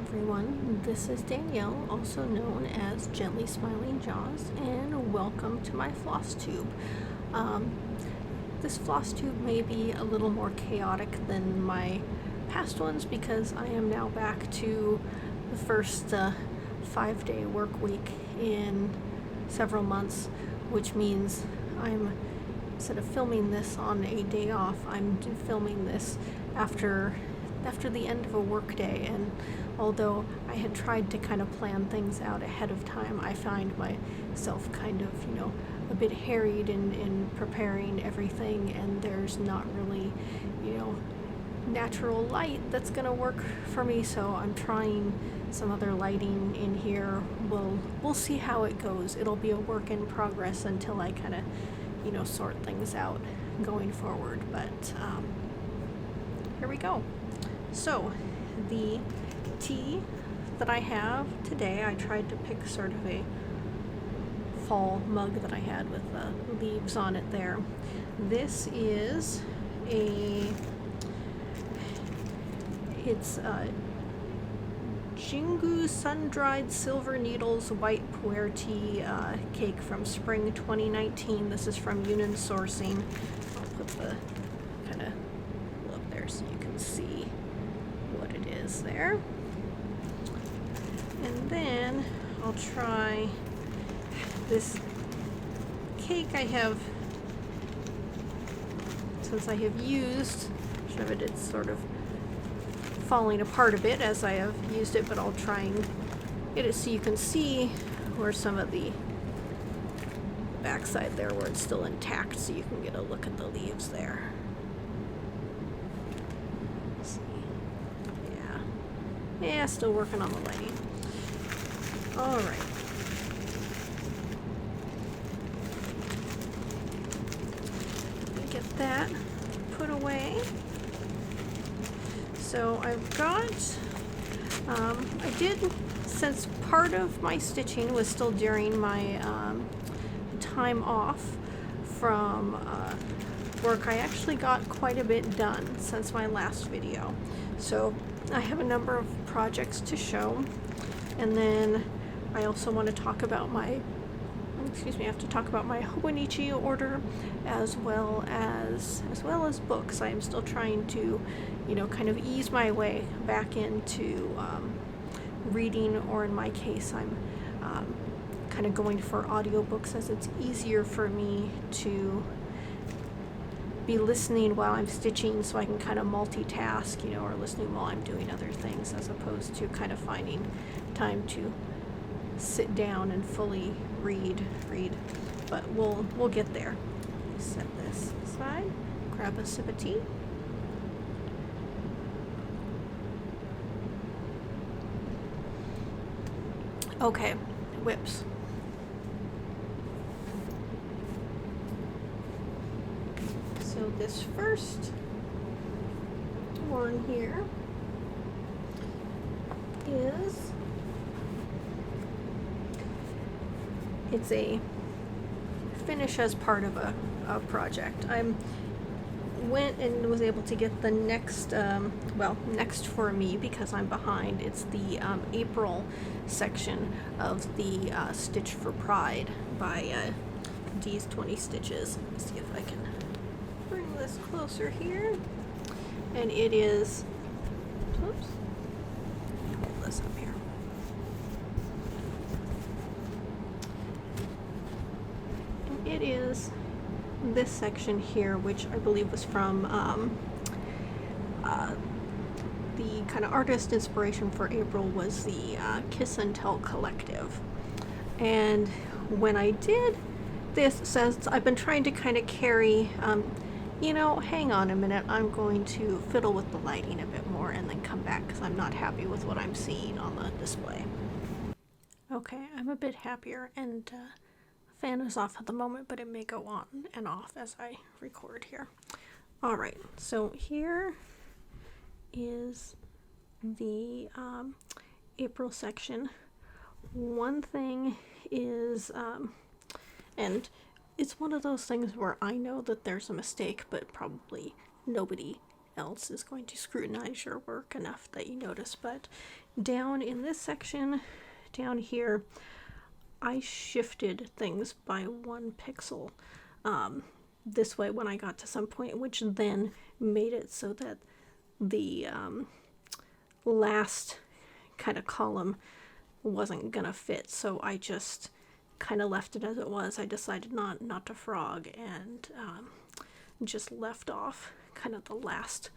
everyone, this is Danielle, also known as Gently Smiling Jaws, and welcome to my Flosstube. This Flosstube may be a little more chaotic than my past ones because I am now back to the first 5-day work week in several months, which means instead of filming this on a day off, I'm filming this after the end of a work day. And although I had tried to kind of plan things out ahead of time, I find myself kind of, a bit harried in preparing everything, and there's not really, natural light that's gonna work for me, so I'm trying some other lighting in here. We'll see how it goes. It'll be a work in progress until I kind of, sort things out going forward, but here we go. So, the tea that I have today, I tried to pick sort of a fall mug that I had with leaves on it there. This is it's Jingu Sun-Dried Silver Needles White Pu'er Tea cake from Spring 2019. This is from Yunnan Sourcing. I'll put the kind of up there so you can see what it is there. And then I'll try this cake. Since I have used some of it, it's sort of falling apart a bit as I have used it, but I'll try and get it so you can see where some of the backside there where it's still intact, so you can get a look at the leaves there. Let's see. Yeah, still working on the lighting. All right. Get that put away. So I've got, since part of my stitching was still during my time off from work, I actually got quite a bit done since my last video. So I have a number of projects to show, and then I also want to talk about my Hobonichi order, as well as books. I am still trying to, kind of ease my way back into reading, or in my case, I'm kind of going for audiobooks, as it's easier for me to be listening while I'm stitching, so I can kind of multitask, or listening while I'm doing other things, as opposed to kind of finding time to sit down and fully read. But we'll get there. Set this aside, grab a sip of tea. Okay, whips. So this first one here is, it's a finish as part of a project. I went and was able to get the next, next for me because I'm behind. It's the April section of the Stitch for Pride by D's 20 Stitches. Let's see if I can bring this closer here. And it is, oops, hold this up here. It is this section here, which I believe was from the kind of artist inspiration for April was the Kiss and Tell Collective. And when I did this, since I've been trying to kind of carry, hang on a minute, I'm going to fiddle with the lighting a bit more and then come back because I'm not happy with what I'm seeing on the display. Okay, I'm a bit happier, and fan is off at the moment, but it may go on and off as I record here. All right, so here is the April section. One thing is, and it's one of those things where I know that there's a mistake, but probably nobody else is going to scrutinize your work enough that you notice. But down in this section, down here, I shifted things by 1 pixel this way when I got to some point, which then made it so that the last kind of column wasn't gonna fit, so I just kind of left it as it was. I decided not to frog, and just left off kind of the last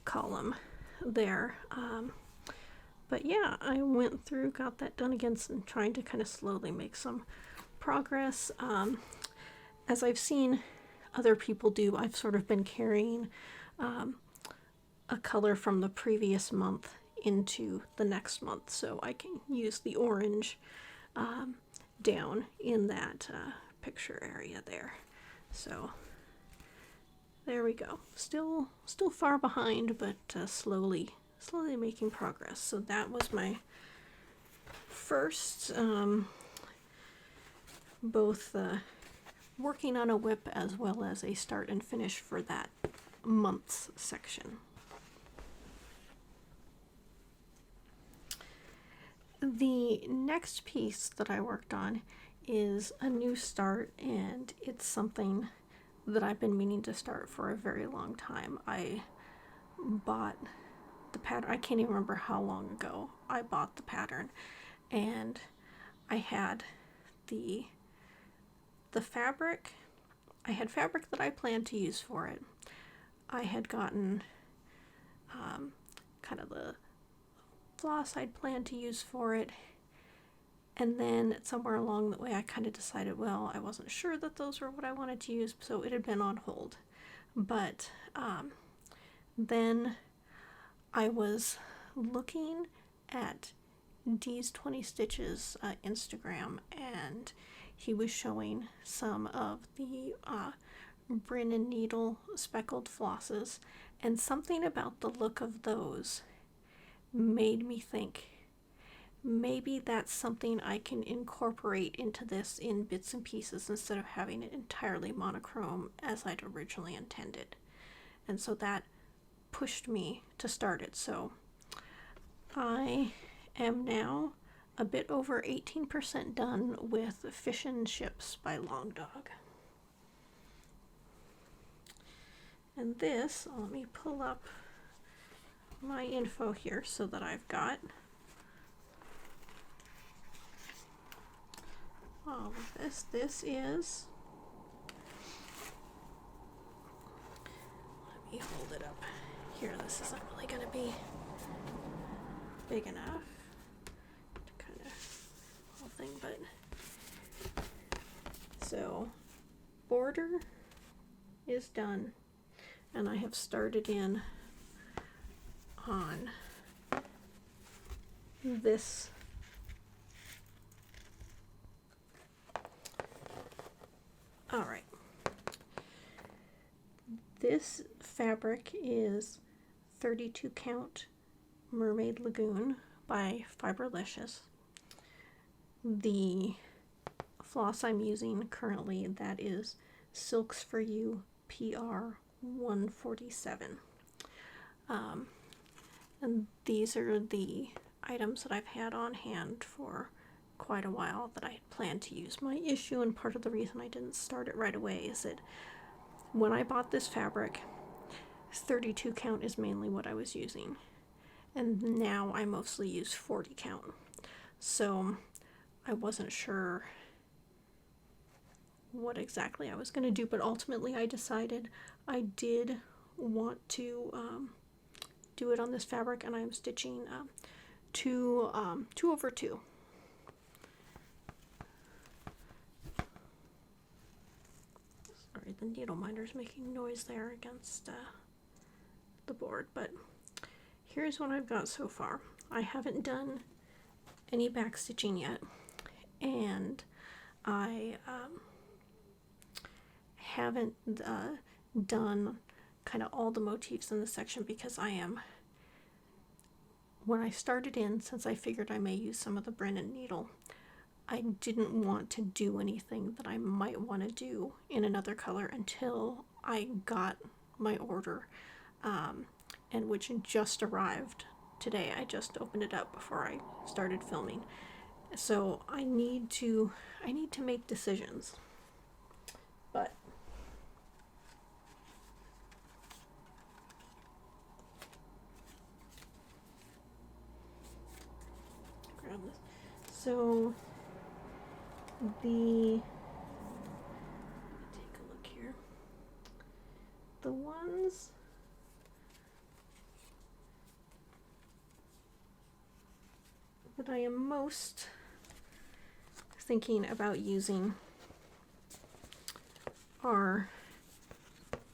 column there. But yeah, I went through, got that done again, and trying to kind of slowly make some progress. As I've seen other people do, I've sort of been carrying a color from the previous month into the next month, so I can use the orange down in that picture area there. So there we go. Still far behind, but slowly making progress. So that was my first both working on a whip as well as a start and finish for that month's section. The next piece that I worked on is a new start, and it's something that I've been meaning to start for a very long time. I bought the pattern, I can't even remember how long ago I bought the pattern, and I had the fabric. I had fabric that I planned to use for it. I had gotten kind of the floss I'd planned to use for it, and then somewhere along the way I kind of decided, well, I wasn't sure that those were what I wanted to use, so it had been on hold. But then I was looking at D's 20 Stitches Instagram, and he was showing some of the Brin and Needle speckled flosses, and something about the look of those made me think maybe that's something I can incorporate into this in bits and pieces instead of having it entirely monochrome as I'd originally intended. And so that pushed me to start it. So I am now a bit over 18% done with Fish and Ships by Long Dog. And this, let me pull up my info here so that I've got all of this. This is, let me hold it up here. This isn't really going to be big enough to kind of whole thing, but so border is done, and I have started in on this all right. This fabric is 32 count Mermaid Lagoon by Fiberlicious. The floss I'm using currently, that is Silks for You PR 147. And these are the items that I've had on hand for quite a while that I had planned to use. My issue, and part of the reason I didn't start it right away, is that when I bought this fabric, 32 count is mainly what I was using, and now I mostly use 40 count. So I wasn't sure what exactly I was going to do, but ultimately I decided I did want to do it on this fabric, and I'm stitching 2 over 2. Sorry, the needle minder's making noise there against the board, but here's what I've got so far. I haven't done any back stitching yet, and I haven't done kind of all the motifs in this section because when I started in, since I figured I may use some of the Brin and Needle, I didn't want to do anything that I might want to do in another color until I got my order. and which just arrived today. I just opened it up before I started filming. So I need to make decisions. But grab this. So take a look here. The ones that I am most thinking about using are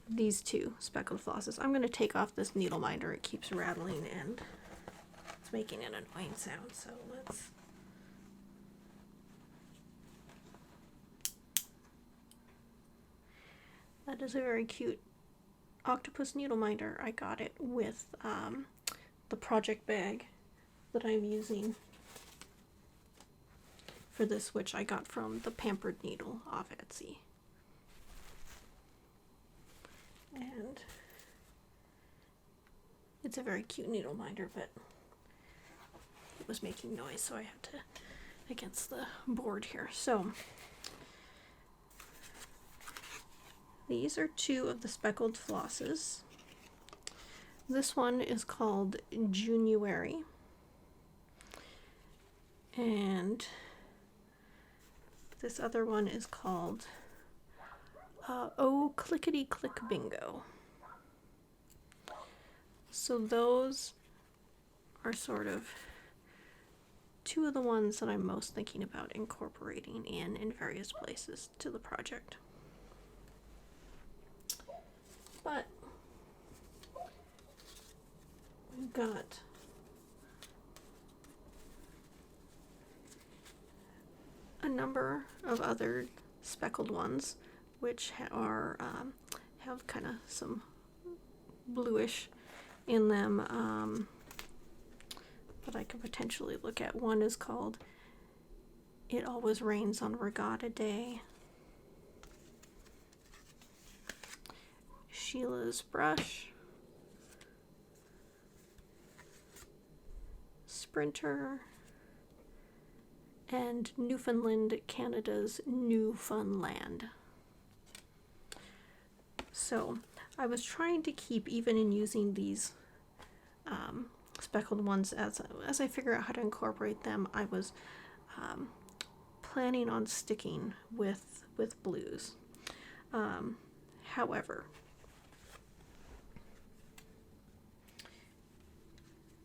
these two speckled flosses. I'm going to take off this needle minder. It keeps rattling and it's making an annoying sound. So let's... That is a very cute octopus needle minder. I got it with the project bag that I'm using for this, which I got from the Pampered Needle off Etsy. And it's a very cute needle minder, but it was making noise, so I had to against the board here. So these are two of the speckled flosses. This one is called January, and this other one is called Oh Clickety Click Bingo. So those are sort of two of the ones that I'm most thinking about incorporating in various places to the project. But we've got a number of other speckled ones which are have kind of some bluish in them that I could potentially look at. One is called It Always Rains on Regatta Day. Sheila's Brush. Sprinter. And Newfoundland, Canada's Newfoundland. So I was trying to keep, even in using these speckled ones, as I figure out how to incorporate them, I was planning on sticking with blues. However,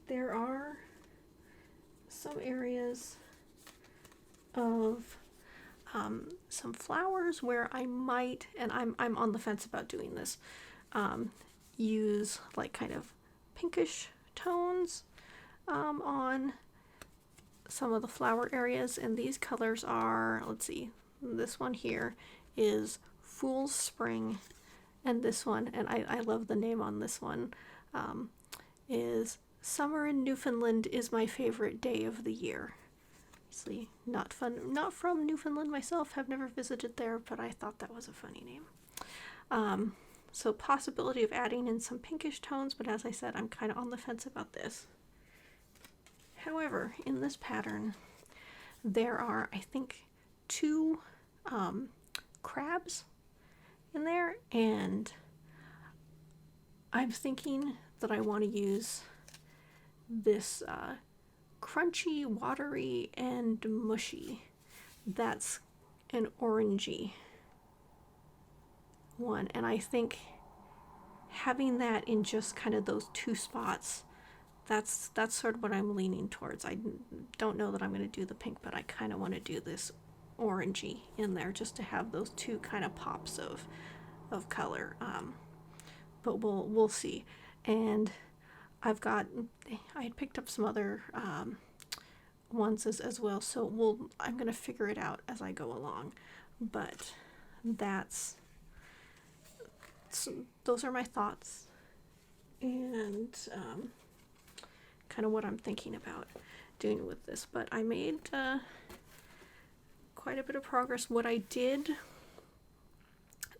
there are some areas of some flowers where I might, and I'm on the fence about doing this, use like kind of pinkish tones on some of the flower areas, and these colors are, let's see, this one here is Fool's Spring, and this one, and I love the name on this one, is Summer in Newfoundland is my favorite day of the year. Obviously not from Newfoundland myself, have never visited there, but I thought that was a funny name. So possibility of adding in some pinkish tones, but as I said, I'm kind of on the fence about this. However, in this pattern, there are, I think, two crabs in there, and I'm thinking that I want to use this crunchy, watery, and mushy. That's an orangey one, and I think having that in just kind of those two spots, that's sort of what I'm leaning towards. I don't know that I'm going to do the pink, but I kind of want to do this orangey in there just to have those two kind of pops of color. But we'll see. And I had picked up some other ones as well, so I'm going to figure it out as I go along. But those are my thoughts, and kind of what I'm thinking about doing with this. But I made quite a bit of progress. What I did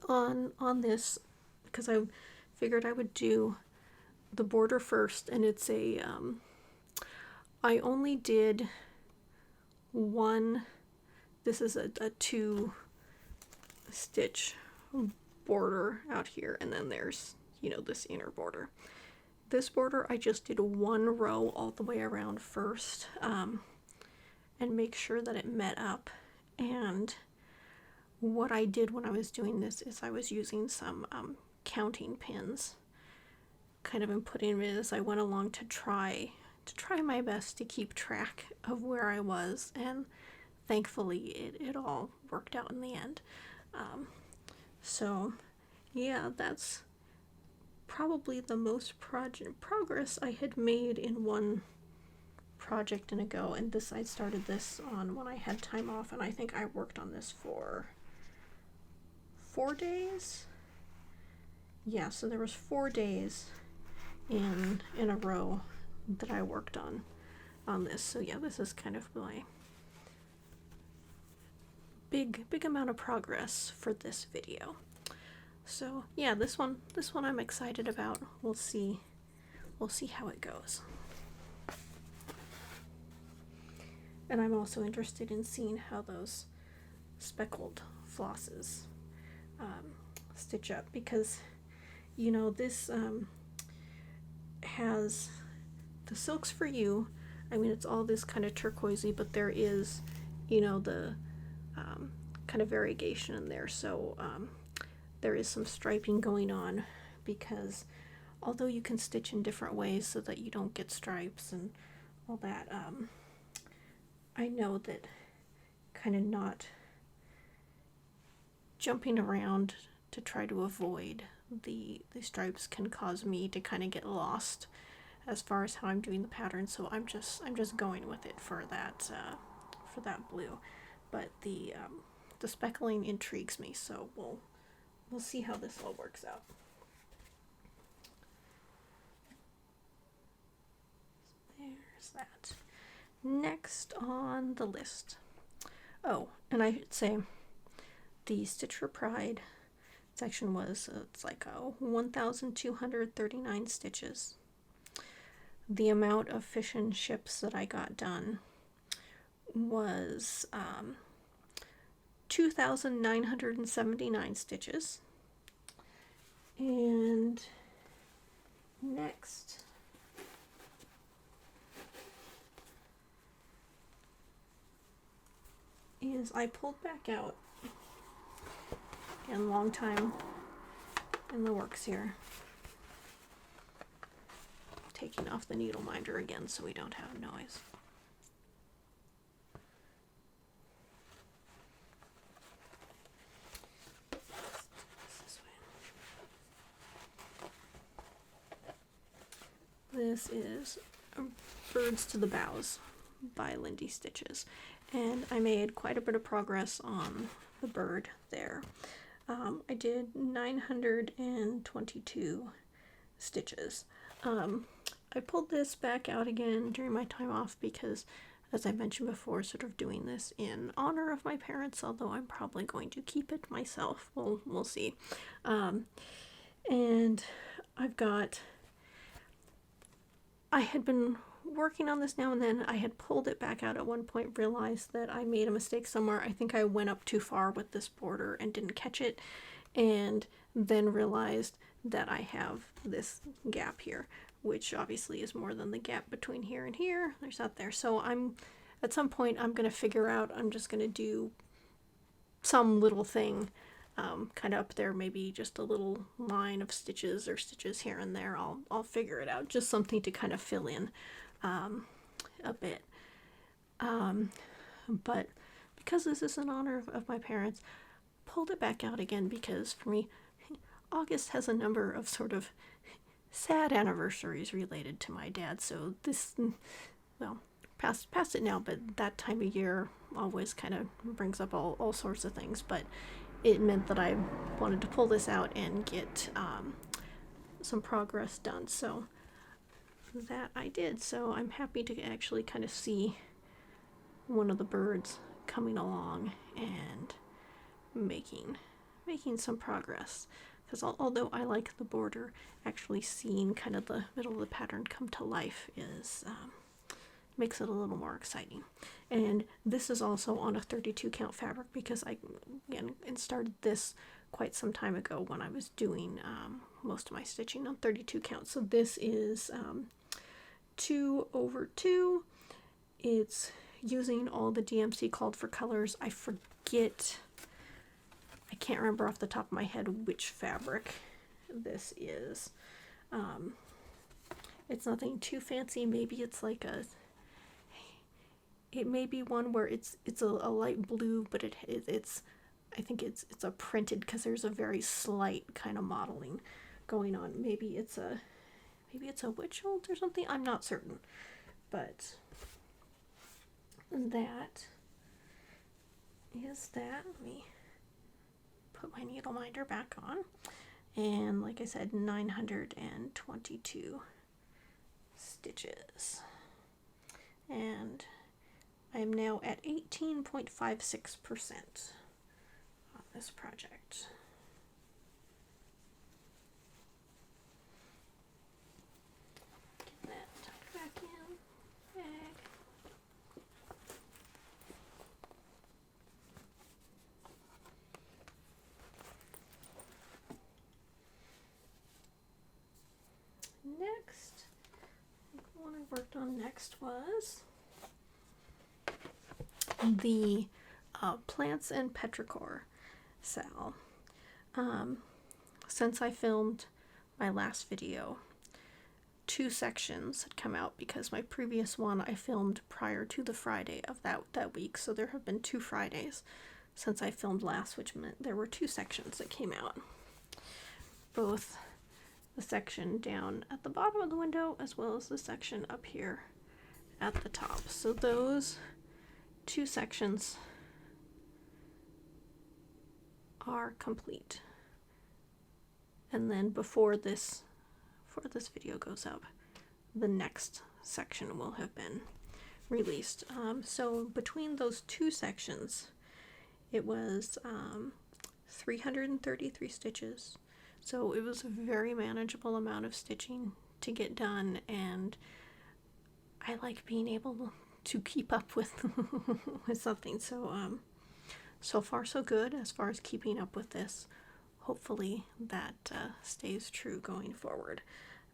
on this, because I figured I would do the border first, and it's a, I only did one, this is a 2-stitch border out here, and then there's, you know, this inner border. This border I just did 1 row all the way around first, and make sure that it met up. And what I did when I was doing this is I was using some counting pins, kind of inputting it as I went along to try my best to keep track of where I was, and thankfully it all worked out in the end. So yeah, that's probably the most progress I had made in one project in a go, and this I started this on when I had time off, and I think I worked on this for 4 days. Yeah, so there was 4 days in a row that I worked on this. So yeah, this is kind of my big amount of progress for this video. So yeah, this one I'm excited about. We'll see how it goes. And I'm also interested in seeing how those speckled flosses stitch up, because, you know, this has the Silks for You. I mean, it's all this kind of turquoisey, but there is, you know, the kind of variegation in there. So there is some striping going on, because although you can stitch in different ways so that you don't get stripes and all that, I know that kind of not jumping around to try to avoid the stripes can cause me to kind of get lost as far as how I'm doing the pattern. So I'm just going with it for that blue. But the speckling intrigues me, so we'll see how this all works out. So there's that. Next on the list. Oh, and I should say the Stitch for Pride section was, it's like 1,239 stitches. The amount of fish and ships that I got done was 2,979 stitches. And next is I pulled back out, and long time in the works here, taking off the needle minder again so we don't have noise. This is Birds to the Boughs by Lindy Stitches, and I made quite a bit of progress on the bird there. I did 922 stitches. I pulled this back out again during my time off because, as I mentioned before, sort of doing this in honor of my parents, although I'm probably going to keep it myself. We'll see. And I had been working on this now and then. I had pulled it back out at one point, realized that I made a mistake somewhere. I think I went up too far with this border and didn't catch it, and then realized that I have this gap here, which obviously is more than the gap between here and here. There's that there. So at some point I'm going to figure out, I'm just going to do some little thing kind of up there, maybe just a little line of stitches or stitches here and there. I'll figure it out, just something to kind of fill in a bit. But because this is in honor of my parents, pulled it back out again, because for me, August has a number of sort of sad anniversaries related to my dad. So this, well, past it now, but that time of year always kind of brings up all sorts of things. But it meant that I wanted to pull this out and get some progress done. So that I did. So I'm happy to actually kind of see one of the birds coming along and making some progress. because although I like the border, actually seeing kind of the middle of the pattern come to life is makes it a little more exciting. And this is also on a 32 count fabric because I again started this quite some time ago when I was doing most of my stitching on 32 count. So this is 2/2. It's using all the DMC called for colors. I can't remember off the top of my head which fabric this is. It's nothing too fancy. Maybe it's like it may be one where it's a light blue, but it's I think it's a printed, because there's a very slight kind of modeling going on. Maybe it's a witch hold or something. I'm not certain, but that is that. Let me put my needle minder back on, and like I said, 922 stitches, and I am now at 18.56% on this project. Get that tucked back in. Bag. Next, the one I worked on next was the Plants and Petrichor SAL. Since I filmed my last video, 2 sections had come out because my previous one I filmed prior to the Friday of that week, so there have been 2 Fridays since I filmed last, which meant there were 2 sections that came out. Both the section down at the bottom of the window as well as the section up here at the top. So those 2 sections are complete. And then before this video goes up, the next section will have been released. So between those 2 sections, it was 333 stitches. So it was a very manageable amount of stitching to get done, and I like being able to keep up with with something. So so far so good as far as keeping up with this. Hopefully that stays true going forward.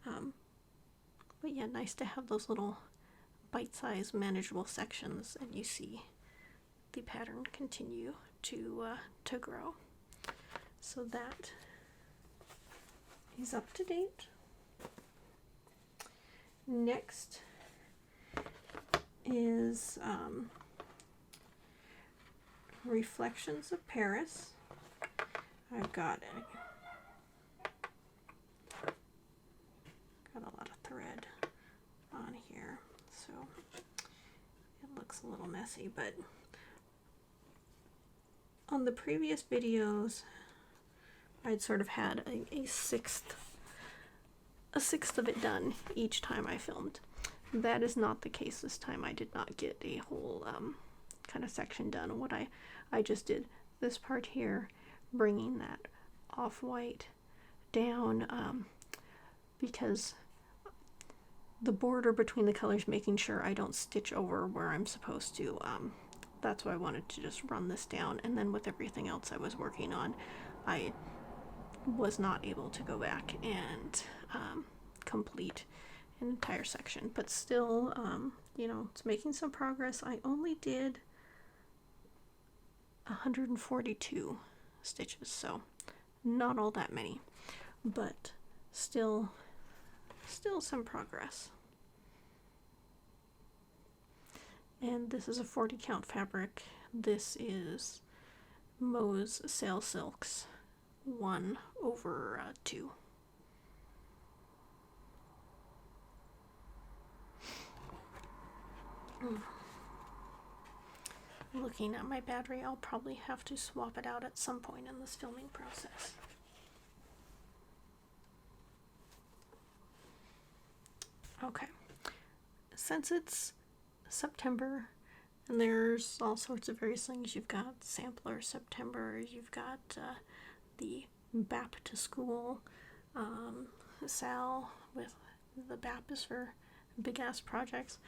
But yeah, nice to have those little bite-sized manageable sections, and you see the pattern continue to grow. So that is up to date. Next is Reflections of Paris. I've got a lot of thread on here, so it looks a little messy, but on the previous videos I'd sort of had a sixth of it done each time I filmed. That is not the case this time. I did not get a whole kind of section done. What I just did this part here, bringing that off-white down, because the border between the colors, making sure I don't stitch over where I'm supposed to. That's why I wanted to just run this down, and then with everything else I was working on, I was not able to go back and complete an entire section, but still, you know, it's making some progress. I only did 142 stitches, so not all that many, but still some progress. And this is a 40 count fabric. This is Boughs Sail Silks 1/2. Looking at my battery, I'll probably have to swap it out at some point in this filming process. Okay, since it's September and there's all sorts of various things, you've got Sampler September, you've got the BAP to school SAL with the BAP is for big ass projects,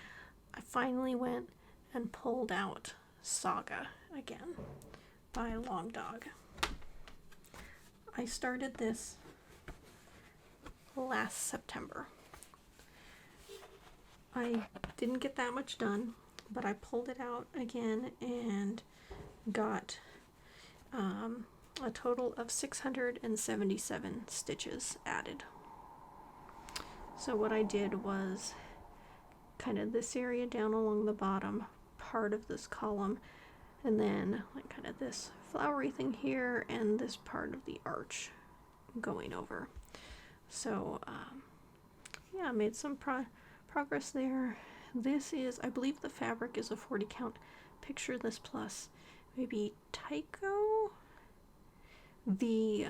I finally went and pulled out SAGA again by Long Dog. I started this last September. I didn't get that much done, but I pulled it out again and got a total of 677 stitches added. So what I did was kind of this area down along the bottom part of this column, and then like kind of this flowery thing here and this part of the arch going over. So yeah, I made some progress there. This is, I believe the fabric is a 40 count. Picture this plus maybe Tycho. The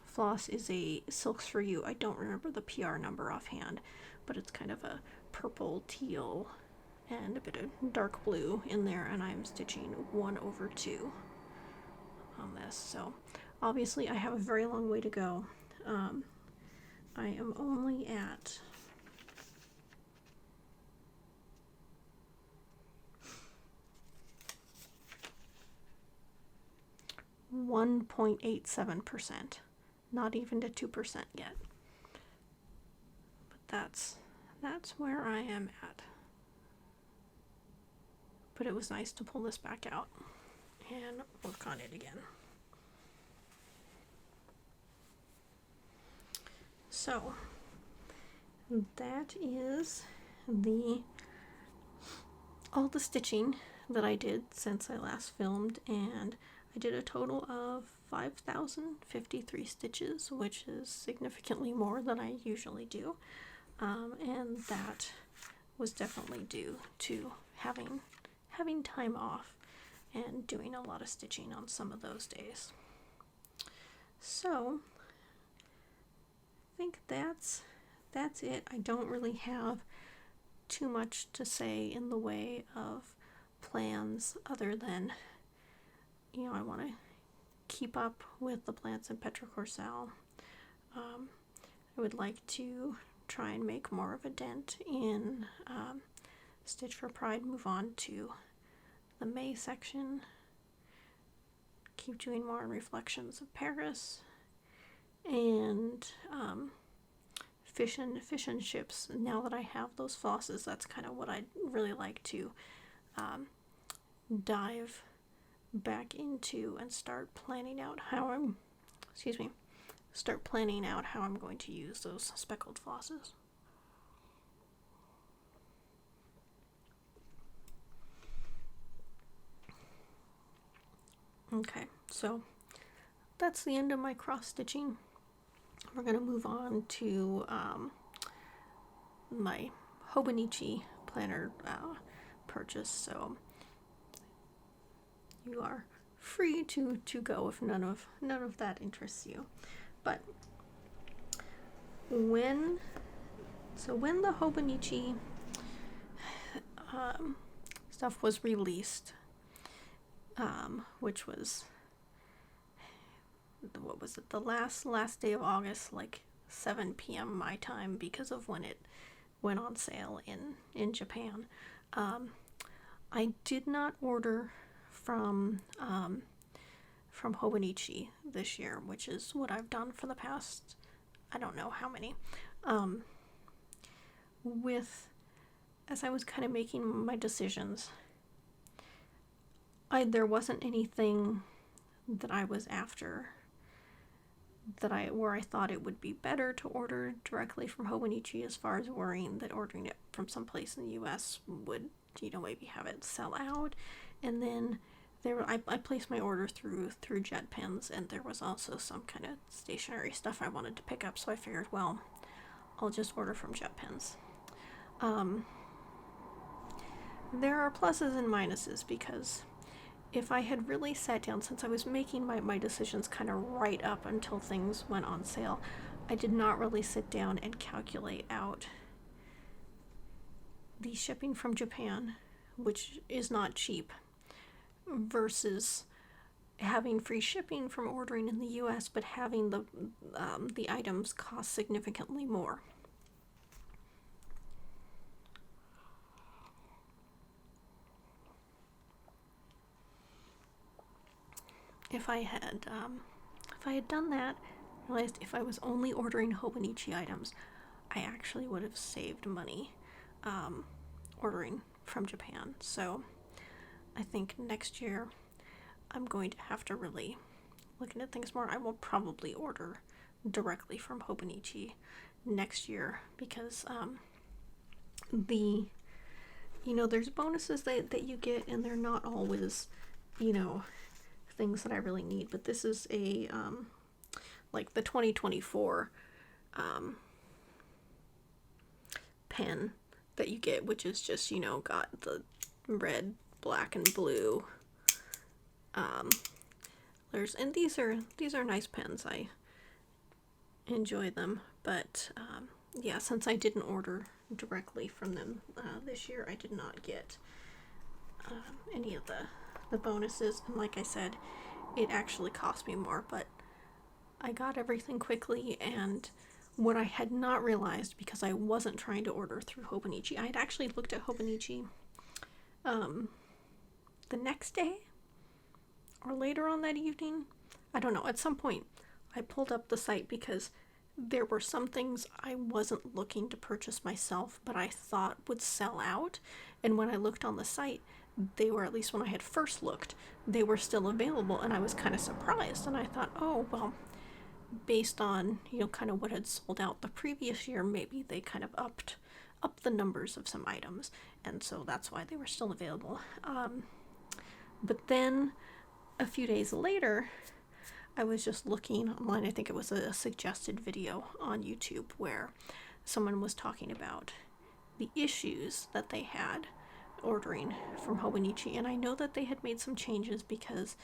floss is a Silks for You. I don't remember the PR number offhand, but it's kind of a purple, teal, and a bit of dark blue in there, and I'm stitching 1/2 on this. So obviously I have a very long way to go. I am only at 1.87%, not even to 2% yet. But that's where I am at. But it was nice to pull this back out and work on it again. So that is all the stitching that I did since I last filmed, and I did a total of 5,053 stitches, which is significantly more than I usually do, and that was definitely due to having time off and doing a lot of stitching on some of those days. So I think that's it. I don't really have too much to say in the way of plans other than, you know, I want to keep up with the plants in Petrichor SAL. I would like to try and make more of a dent in Stitch for Pride, move on to the May section, keep doing more in Reflections of Paris, and fish and chips. Now that I have those flosses, that's kind of what I'd really like to dive back into and start planning out how I'm going to use those speckled flosses. Okay, so that's the end of my cross stitching. We're going to move on to my Hobonichi planner purchase, so you are free to go if none of that interests you. But when the Hobonichi stuff was released, which was, what was it, the last day of August, like 7 p.m. my time, because of when it went on sale in Japan. I did not order from Hobonichi this year, which is what I've done for the past, I don't know how many. As I was kind of making my decisions, there wasn't anything that I was after where I thought it would be better to order directly from Hobonichi, as far as worrying that ordering it from someplace in the US would, maybe have it sell out. And then I placed my order through Jet Pens, and there was also some kind of stationery stuff I wanted to pick up, so I figured, well, I'll just order from Jet Pens. There are pluses and minuses, because if I had really sat down, since I was making my decisions kind of right up until things went on sale, I did not really sit down and calculate out the shipping from Japan, which is not cheap, versus having free shipping from ordering in the US, but having the items cost significantly more. If I had done that, realized if I was only ordering Hobonichi items, I actually would have saved money ordering from Japan. So I think next year I'm going to have to really look into things more. I will probably order directly from Hobonichi next year because there's bonuses that you get, and they're not always, things that I really need. But this is a like the 2024 pen that you get, which is just, got the red, black, and blue. And these are nice pens. I enjoy them, but yeah, since I didn't order directly from them this year, I did not get any of the bonuses. And like I said, it actually cost me more, but I got everything quickly. And what I had not realized, because I wasn't trying to order through Hobonichi, I had actually looked at Hobonichi the next day or later on that evening. I don't know. At some point, I pulled up the site because there were some things I wasn't looking to purchase myself, but I thought would sell out. And when I looked on the site, they were, at least when I had first looked, they were still available, and I was kind of surprised. And I thought, oh, well, based on, kind of what had sold out the previous year, maybe they kind of upped the numbers of some items, and so that's why they were still available. But then a few days later, I was just looking online. I think it was a suggested video on YouTube where someone was talking about the issues that they had ordering from Hobonichi, and I know that they had made some changes because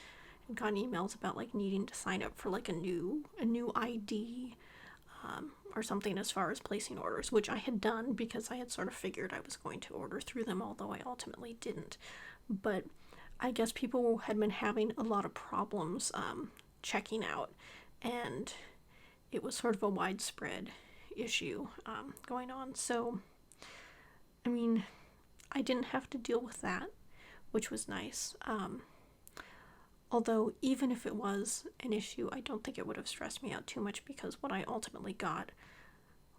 I'd gotten emails about like needing to sign up for like a new ID or something as far as placing orders, which I had done because I had sort of figured I was going to order through them, although I ultimately didn't. But I guess people had been having a lot of problems checking out, and it was sort of a widespread issue going on. So, I mean, I didn't have to deal with that, which was nice. Although, even if it was an issue, I don't think it would have stressed me out too much, because what I ultimately got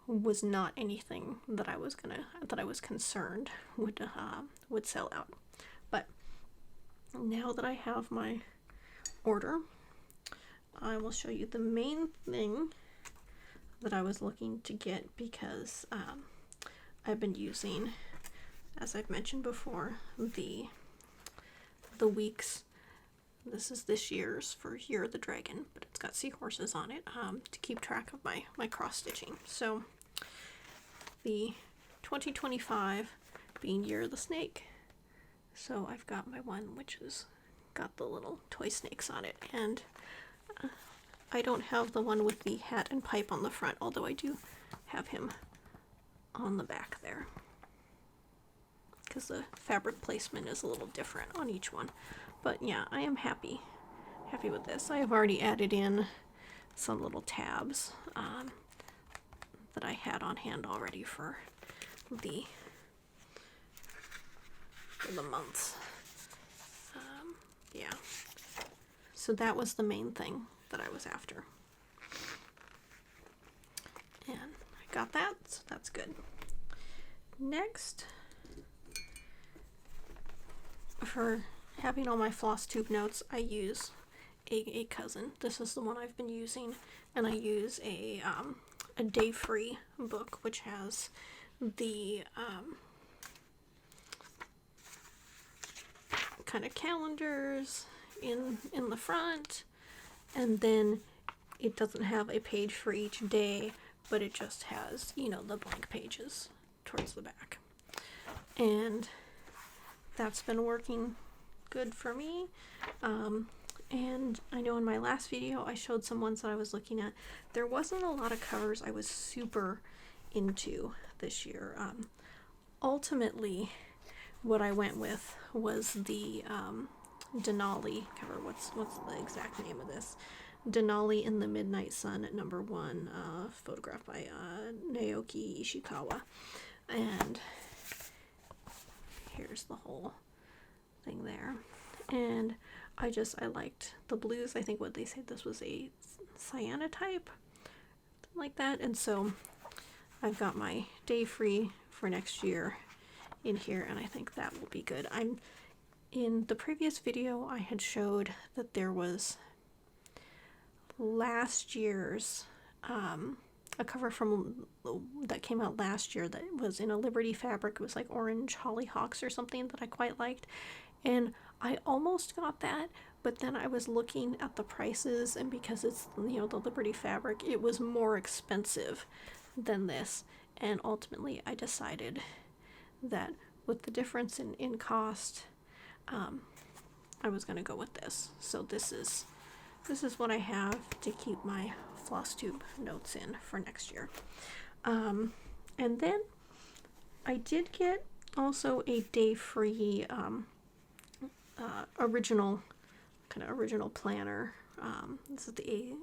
was not anything that I was concerned would sell out. But now that I have my order, I will show you the main thing that I was looking to get, because I've been using, as I've mentioned before, the Weeks. This is this year's for Year of the Dragon, but it's got seahorses on it to keep track of my cross stitching. So the 2025 being Year of the Snake. So I've got my one which has got the little toy snakes on it, and I don't have the one with the hat and pipe on the front, although I do have him on the back there, because the fabric placement is a little different on each one. But yeah, I am happy with this. I have already added in some little tabs that I had on hand already for the months. Yeah. So that was the main thing that I was after. And I got that, so that's good. Next, for having all my Flosstube notes, I use a cousin. This is the one I've been using, and I use a Day Free book, which has the kind of calendars in the front, and then it doesn't have a page for each day, but it just has, the blank pages towards the back. And that's been working good for me. And I know in my last video I showed some ones that I was looking at. There wasn't a lot of covers I was super into this year. Ultimately, what I went with was the Denali cover. What's the exact name of this? Denali in the Midnight Sun at #1, photographed by Naoki Ishikawa. And here's the whole thing there. And I liked the blues. I think what they said, this was a cyanotype, like that. And so I've got my day free for next year in here, and I think that will be good. In the previous video, I had showed that there was last year's a cover from that came out last year that was in a Liberty fabric. It was like orange hollyhocks or something that I quite liked, and I almost got that, but then I was looking at the prices, and because it's, you know, the Liberty fabric, it was more expensive than this, and ultimately I decided that with the difference in cost, I was going to go with this. So this is what I have to keep my Flosstube notes in for next year. And then I did get also a day free original planner. This is the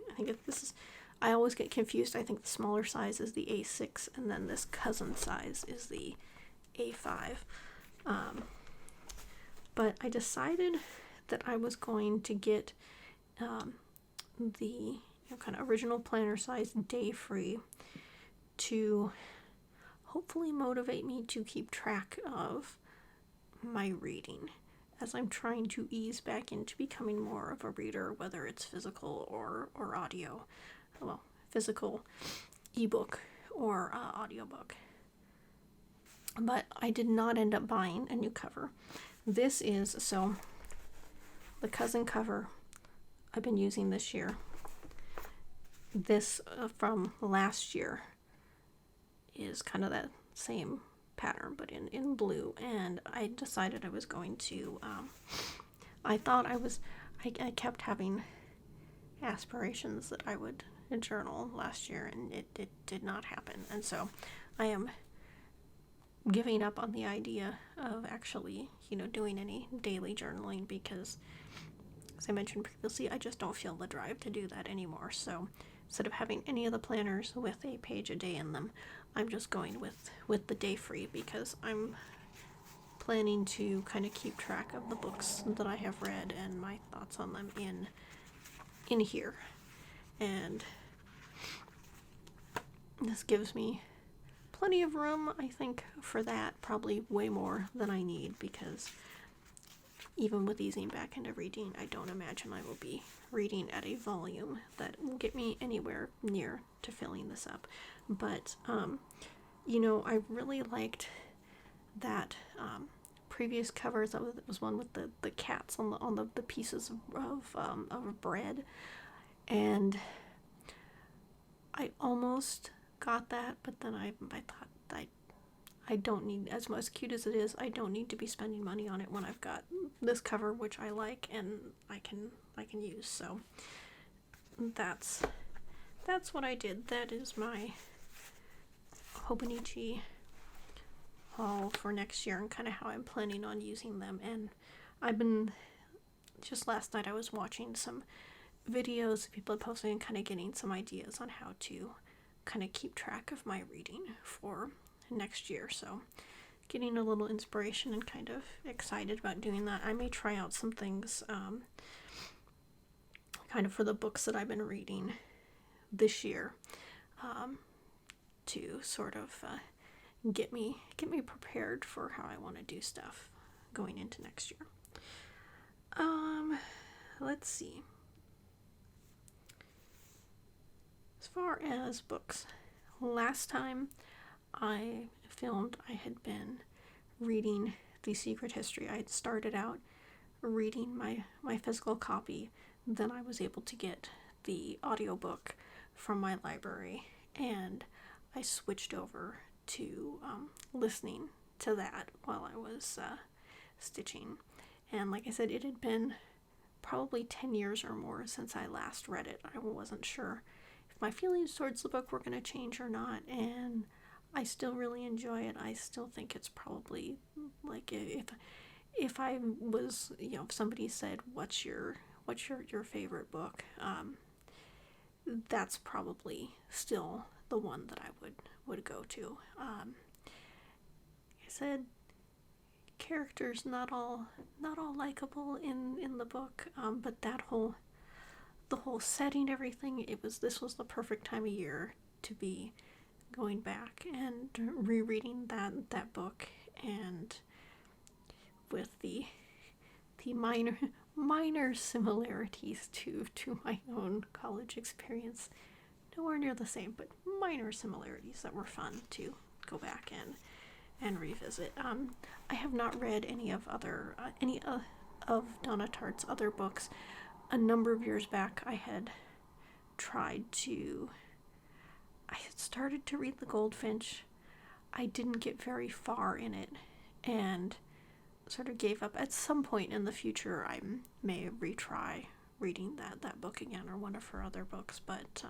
I always get confused. I think the smaller size is the A6, and then this cousin size is the A5. But I decided that I was going to get the kind of original planner size day free to hopefully motivate me to keep track of my reading as I'm trying to ease back into becoming more of a reader, whether it's physical or audio. Well, physical ebook or audiobook. But I did not end up buying a new cover. This is, so the cousin cover I've been using this year. This from last year is kind of that same pattern, but in blue, and I decided I was going to, I kept having aspirations that I would journal last year, and it did not happen, and so I am giving up on the idea of actually, doing any daily journaling, because as I mentioned previously, I just don't feel the drive to do that anymore. So instead of having any of the planners with a page a day in them, I'm just going with the day free, because I'm planning to kind of keep track of the books that I have read and my thoughts on them in here. And this gives me plenty of room, I think, for that, probably way more than I need, because even with easing back into reading, I don't imagine I will be reading at a volume that will get me anywhere near to filling this up. But, I really liked that previous covers. That was one with the cats on the pieces of bread, and I almost got that, but then I thought I don't need, as much cute as it is, I don't need to be spending money on it when I've got this cover, which I like and I can use. So that's what I did. That is my Hobonichi haul for next year, and kind of how I'm planning on using them. And I've been, just last night I was watching some videos people are posting and kind of getting some ideas on how to kind of keep track of my reading for next year. So getting a little inspiration and kind of excited about doing that. I may try out some things kind of for the books that I've been reading this year, to sort of get me prepared for how I want to do stuff going into next year. Let's see. As far as books, last time I filmed, I had been reading The Secret History. I had started out reading my physical copy, then I was able to get the audiobook from my library, and I switched over to listening to that while I was stitching. And like I said, it had been probably 10 years or more since I last read it. I wasn't sure if my feelings towards the book were going to change or not, and I still really enjoy it. I still think it's probably, like, if I was, if somebody said, what's your favorite book, that's probably still the one that I would go to. I said characters not all likable in the book, but the whole setting, everything. This was the perfect time of year to be going back and rereading that book, and with the minor similarities to my own college experience. Nowhere near the same, but minor similarities that were fun to go back and revisit. I have not read any of Donna Tartt's other books. A number of years back, I had started to read The Goldfinch. I didn't get very far in it, and sort of gave up. At some point in the future, I may retry reading that book again, or one of her other books, but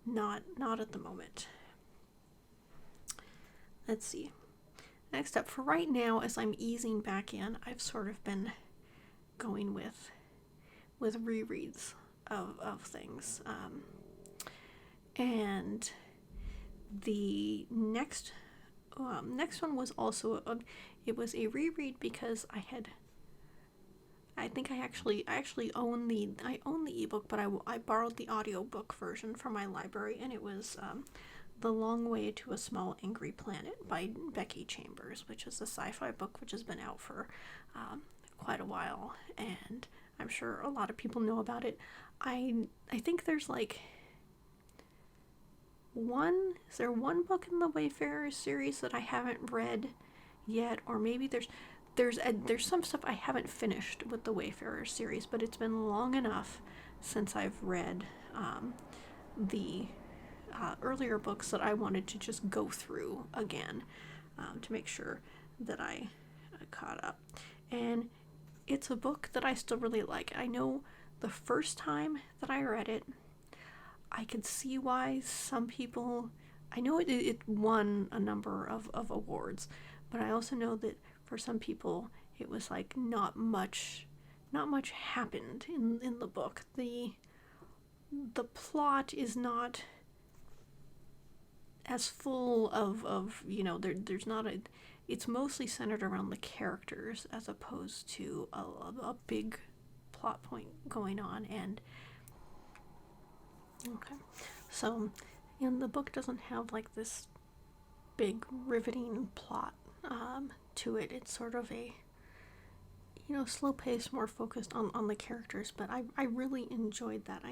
not at the moment. Let's see. Next up, for right now, as I'm easing back in, I've sort of been going with rereads of things. And the next one was also it was a reread because I think I actually own the ebook, but I borrowed the audiobook version from my library, and it was The Long Way to a Small Angry Planet by Becky Chambers, which is a sci-fi book which has been out for quite a while, and I'm sure a lot of people know about it. I think there's like is there one book in the Wayfarers series that I haven't read yet, or maybe there's some stuff I haven't finished with the Wayfarers series, but it's been long enough since I've read the earlier books that I wanted to just go through again to make sure that I caught up. And it's a book that I still really like. I know the first time that I read it, I could see why some people, I know it won a number of awards, but I also know that for some people it was like not much happened in the book. The plot is not as full of there's not it's mostly centered around the characters as opposed to a big plot point going on. And okay, so the book doesn't have like this big riveting plot to it. It's sort of a slow pace, more focused on the characters, but I really enjoyed that.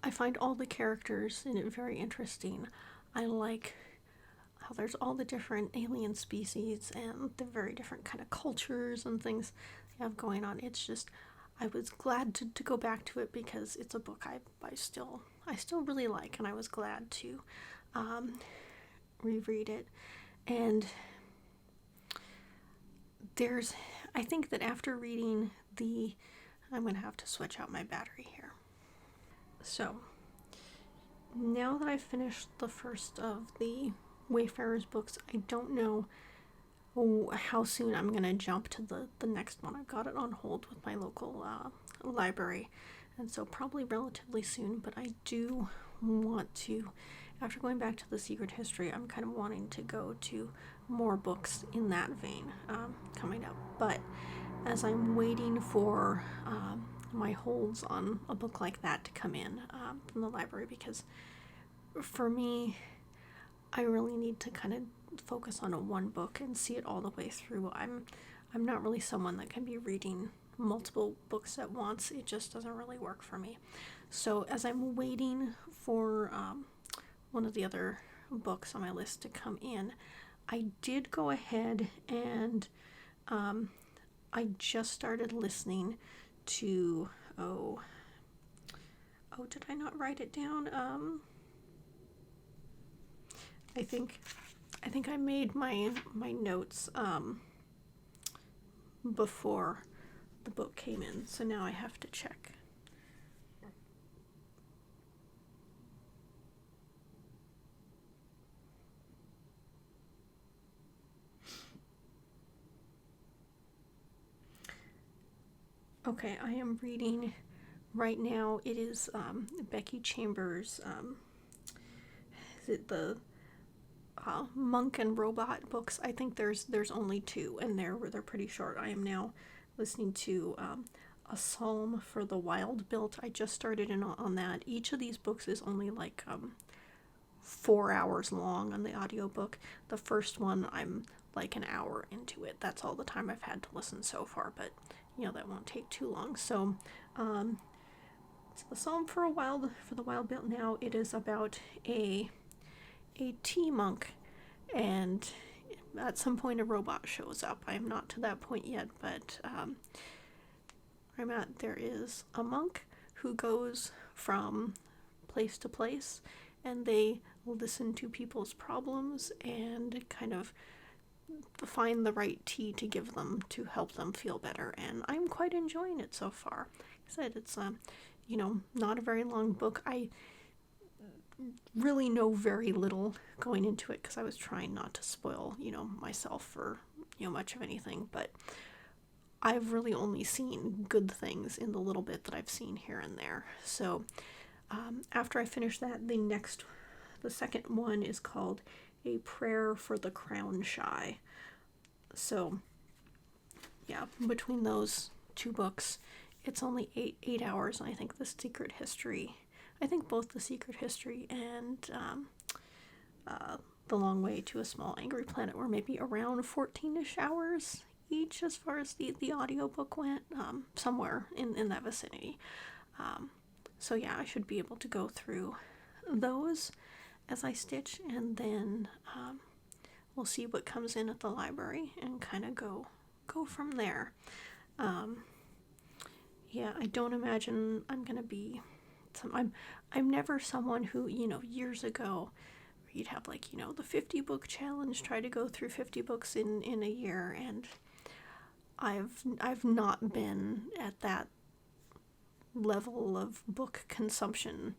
I find all the characters in it very interesting. I like how there's all the different alien species and the very different kind of cultures and things they have going on. It's just, I was glad to go back to it because it's a book I still really like, and I was glad to reread it. And I think that after reading I'm going to have to switch out my battery here. So, now that I've finished the first of the Wayfarers books, I don't know how soon I'm going to jump to the next one. I've got it on hold with my local library, and so probably relatively soon, but I do want to, after going back to The Secret History, I'm kind of wanting to go to more books in that vein coming up. But as I'm waiting for my holds on a book like that to come in from the library, because for me, I really need to kind of focus on one book and see it all the way through. I'm not really someone that can be reading multiple books at once. It just doesn't really work for me. So as I'm waiting for one of the other books on my list to come in, I did go ahead and I just started listening to did I not write it down? I think I made my notes before the book came in, so now I have to check. Okay, I am reading right now. It is Becky Chambers. Is it the Monk and Robot books? I think there's only two, and they're pretty short. I am now listening to a Psalm for the Wild Built. I just started in on that. Each of these books is only like 4 hours long on the audiobook. The first one, I'm like an hour into it. That's all the time I've had to listen so far, but that won't take too long. So it's the Psalm for the Wild Built. Now it is about a tea monk, and at some point a robot shows up. I am not to that point yet, but where I'm at, there is a monk who goes from place to place, and they listen to people's problems and kind of find the right tea to give them to help them feel better. And I'm quite enjoying it so far. Like I said, it's not a very long book. I really know very little going into it because I was trying not to spoil myself for much of anything, but I've really only seen good things in the little bit that I've seen here and there. So after I finish that, the second one is called A Prayer for the Crown Shy. So yeah, between those two books, it's only eight hours, and I think both The Secret History and The Long Way to a Small Angry Planet were maybe around 14-ish hours each as far as the audiobook went, somewhere in that vicinity. So yeah, I should be able to go through those as I stitch, and then we'll see what comes in at the library and kind of go from there. Yeah, I don't imagine I'm gonna be I'm never someone who, years ago you'd have like, the 50 book challenge, try to go through 50 books in a year, and I've not been at that level of book consumption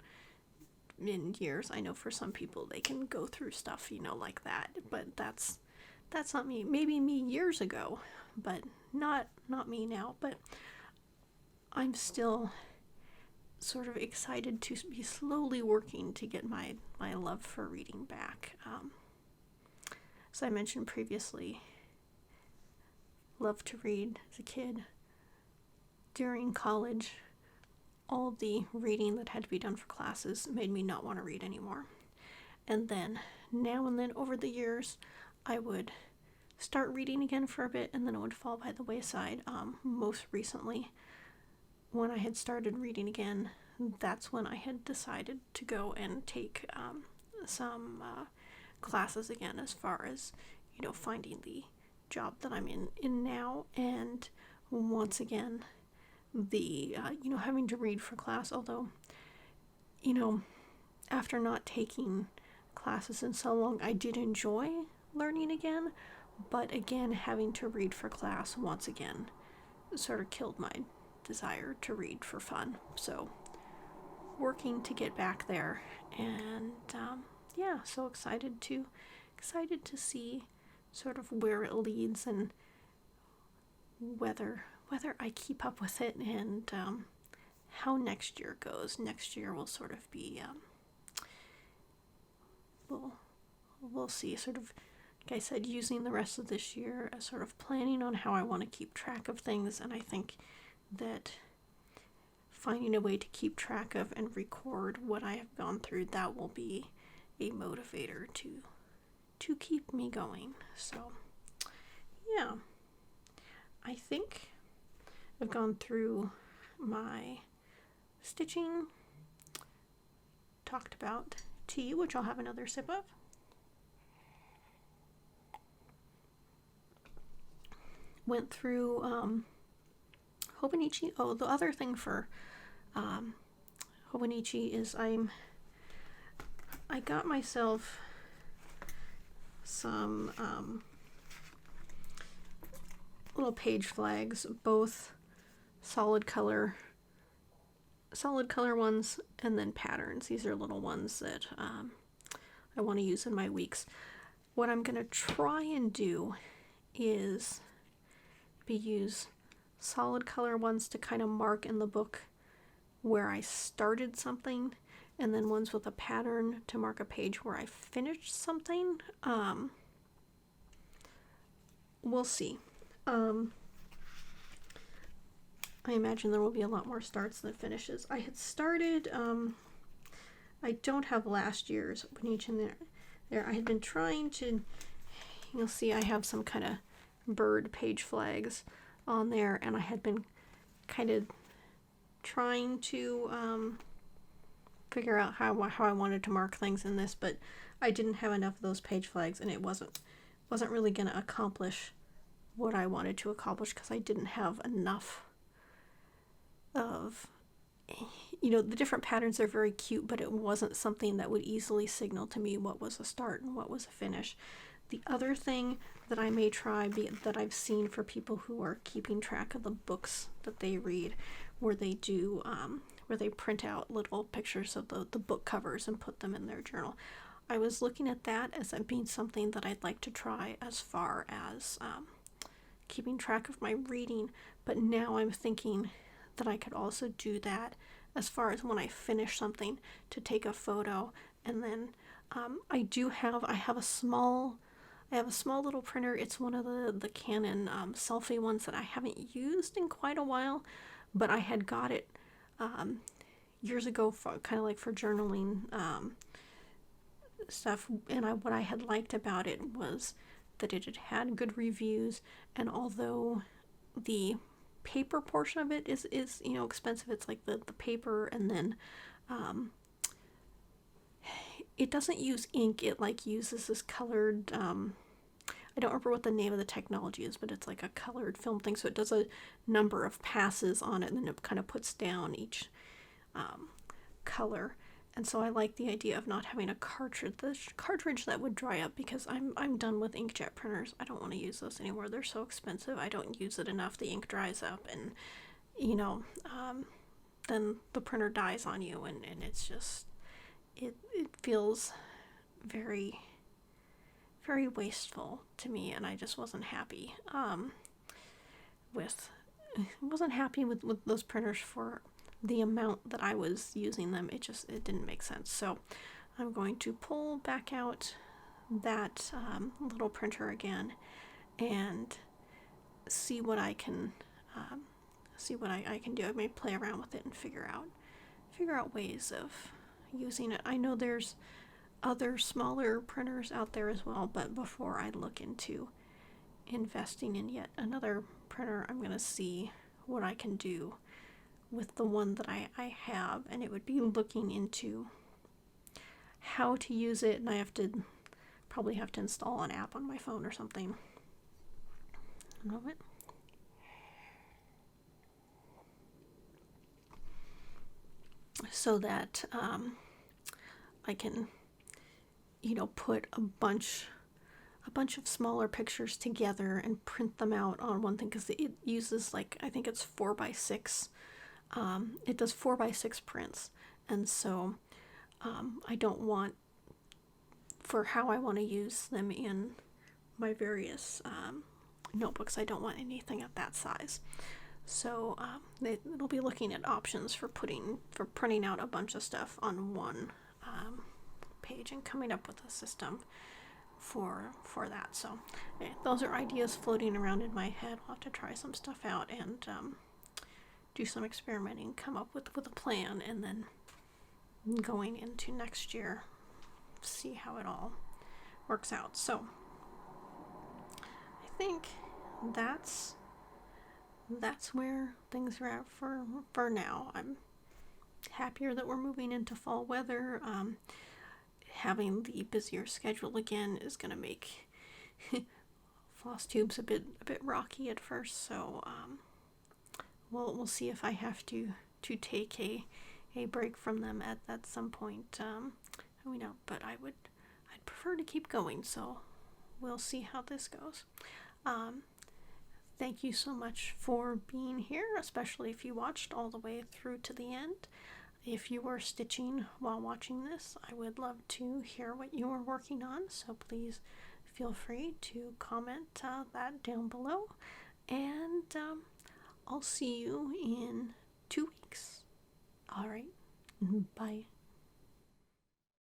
in years. I know for some people they can go through stuff, like that, but that's not me. Maybe me years ago, but not me now. But I'm still sort of excited to be slowly working to get my love for reading back. As I mentioned previously, loved to read as a kid. During college, all of the reading that had to be done for classes made me not want to read anymore. And then, now and then over the years, I would start reading again for a bit, and then it would fall by the wayside. Most recently, when I had started reading again, that's when I had decided to go and take some classes again, as far as, finding the job that I'm in now. And once again, the having to read for class, although after not taking classes in so long, I did enjoy learning again, but again, having to read for class once again sort of killed my desire to read for fun. So working to get back there, and yeah, so excited to see sort of where it leads, and whether I keep up with it, and how next year goes. Next year will sort of be we'll see, sort of, like I said, using the rest of this year as sort of planning on how I want to keep track of things. And I think that finding a way to keep track of and record what I have gone through, that will be a motivator to keep me going. So yeah, I think I've gone through my stitching, talked about tea, which I'll have another sip of. Went through Hobonichi. Oh, the other thing for Hobonichi is I got myself some little page flags, both solid color ones, and then patterns. These are little ones that I want to use in my weeks. What I'm going to try and do is use solid color ones to kind of mark in the book where I started something, and then ones with a pattern to mark a page where I finished something. We'll see. I imagine there will be a lot more starts than finishes. I had started, I don't have last year's Hobonichi in there. I had been trying to, you'll see I have some kind of bird page flags on there, and I had been kind of trying to figure out how I wanted to mark things in this, but I didn't have enough of those page flags, and it wasn't really going to accomplish what I wanted to accomplish because I didn't have enough of, the different patterns are very cute, but it wasn't something that would easily signal to me what was a start and what was a finish. The other thing that I may try that I've seen for people who are keeping track of the books that they read, where they do where they print out little pictures of the book covers and put them in their journal. I was looking at that as being something that I'd like to try as far as keeping track of my reading, but now I'm thinking that I could also do that as far as when I finish something, to take a photo, and then I have a small little printer. It's one of the Canon selfie ones that I haven't used in quite a while, but I had got it years ago for kind of like for journaling stuff, and what I had liked about it was that it had had good reviews, and although the paper portion of it is expensive, it's like the paper, and then it doesn't use ink, it like uses this colored I don't remember what the name of the technology is, but it's like a colored film thing, so it does a number of passes on it, and then it kind of puts down each color. And so I like the idea of not having a cartridge that would dry up, because I'm done with inkjet printers. I don't want to use those anymore. They're so expensive. I don't use it enough. The ink dries up, and then the printer dies on you, and it's just it feels very, very wasteful to me, and I just wasn't happy with those printers for the amount that I was using them. It didn't make sense. So I'm going to pull back out that little printer again and see what I can do. I may play around with it and figure out ways of using it. I know there's other smaller printers out there as well, but before I look into investing in yet another printer, I'm going to see what I can do with the one that I have, and it would be looking into how to use it, and I probably have to install an app on my phone or something. A moment. So that I can put a bunch of smaller pictures together and print them out on one thing, because it uses, like, I think it's 4x6. It does 4x6 prints, and so I don't want, for how I want to use them in my various notebooks, I don't want anything of that size. So it'll be looking at options for printing out a bunch of stuff on one page and coming up with a system for that. So those are ideas floating around in my head. I'll have to try some stuff out and do some experimenting, come up with a plan, and then going into next year, see how it all works out. So I think that's where things are at for now. I'm happier that we're moving into fall weather. Having the busier schedule again is going to make Flosstubes a bit rocky at first, so we'll see if I have to take a break from them at some point. But I'd prefer to keep going, so we'll see how this goes. Thank you so much for being here, especially if you watched all the way through to the end. If you were stitching while watching this, I would love to hear what you are working on, so please feel free to comment that down below. And I'll see you in 2 weeks. All right. Bye.